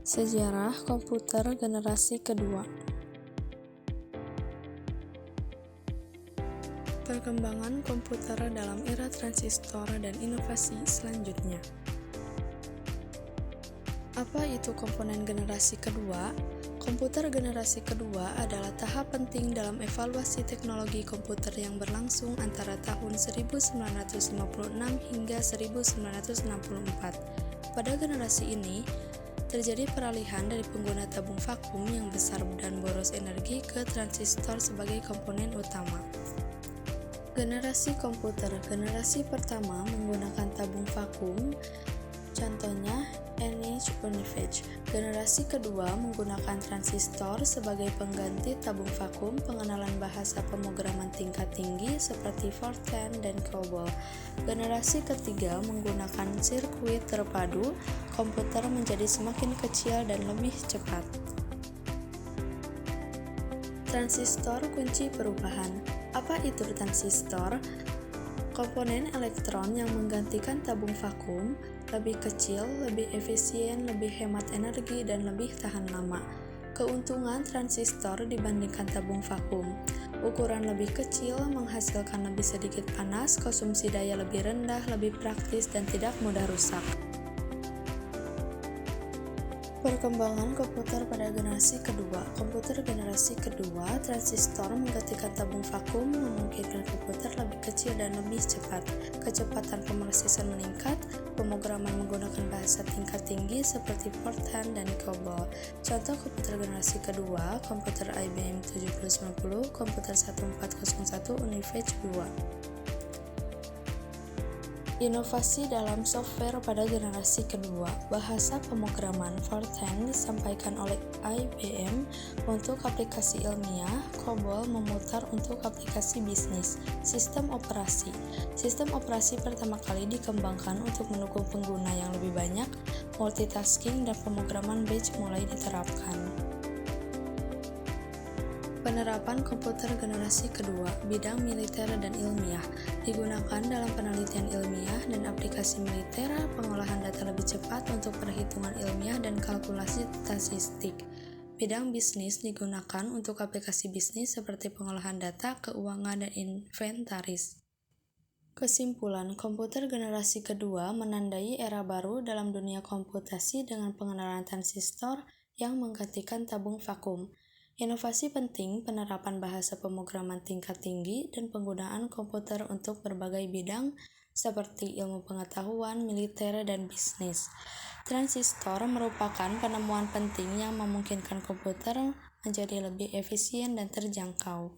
Sejarah komputer generasi kedua. Perkembangan komputer dalam era transistor dan inovasi selanjutnya. Apa itu komponen generasi kedua? Komputer generasi kedua adalah tahap penting dalam evaluasi teknologi komputer yang berlangsung antara tahun 1956 hingga 1964. Pada generasi ini, terjadi peralihan dari pengguna tabung vakum yang besar dan boros energi ke transistor sebagai komponen utama. Generasi komputer generasi pertama menggunakan tabung vakum, contohnya ENIAC Univac. Generasi kedua menggunakan transistor sebagai pengganti tabung vakum, pengenalan bahasa pemrograman tingkat tinggi seperti Fortran dan COBOL. Generasi ketiga menggunakan sirkuit terpadu, komputer menjadi semakin kecil dan lebih cepat. Transistor kunci perubahan. Apa itu transistor? Komponen elektron yang menggantikan tabung vakum, lebih kecil, lebih efisien, lebih hemat energi, dan lebih tahan lama. Keuntungan transistor dibandingkan tabung vakum: ukuran lebih kecil, menghasilkan lebih sedikit panas, konsumsi daya lebih rendah, lebih praktis, dan tidak mudah rusak. Perkembangan komputer pada generasi kedua. Komputer generasi kedua, transistor menggantikan tabung vakum, memungkinkan komputer lebih kecil dan lebih cepat. Kecepatan pemrosesan meningkat, pemrograman menggunakan bahasa tingkat tinggi seperti Fortran dan COBOL. Contoh komputer generasi kedua, komputer IBM 7090, komputer 1401, Univac 2. Inovasi dalam software pada generasi kedua. Bahasa pemrograman Fortran disampaikan oleh IBM untuk aplikasi ilmiah, COBOL memutar untuk aplikasi bisnis. Sistem operasi. Sistem operasi pertama kali dikembangkan untuk mendukung pengguna yang lebih banyak. Multitasking dan pemrograman batch mulai diterapkan. Penerapan komputer generasi kedua, bidang militer dan ilmiah, digunakan dalam penelitian ilmiah dan aplikasi militer, pengolahan data lebih cepat untuk perhitungan ilmiah dan kalkulasi statistik. Bidang bisnis digunakan untuk aplikasi bisnis seperti pengolahan data, keuangan, dan inventaris. Kesimpulan, komputer generasi kedua menandai era baru dalam dunia komputasi dengan pengenalan transistor yang menggantikan tabung vakum. Inovasi penting, penerapan bahasa pemrograman tingkat tinggi, dan penggunaan komputer untuk berbagai bidang seperti ilmu pengetahuan, militer, dan bisnis. Transistor merupakan penemuan penting yang memungkinkan komputer menjadi lebih efisien dan terjangkau.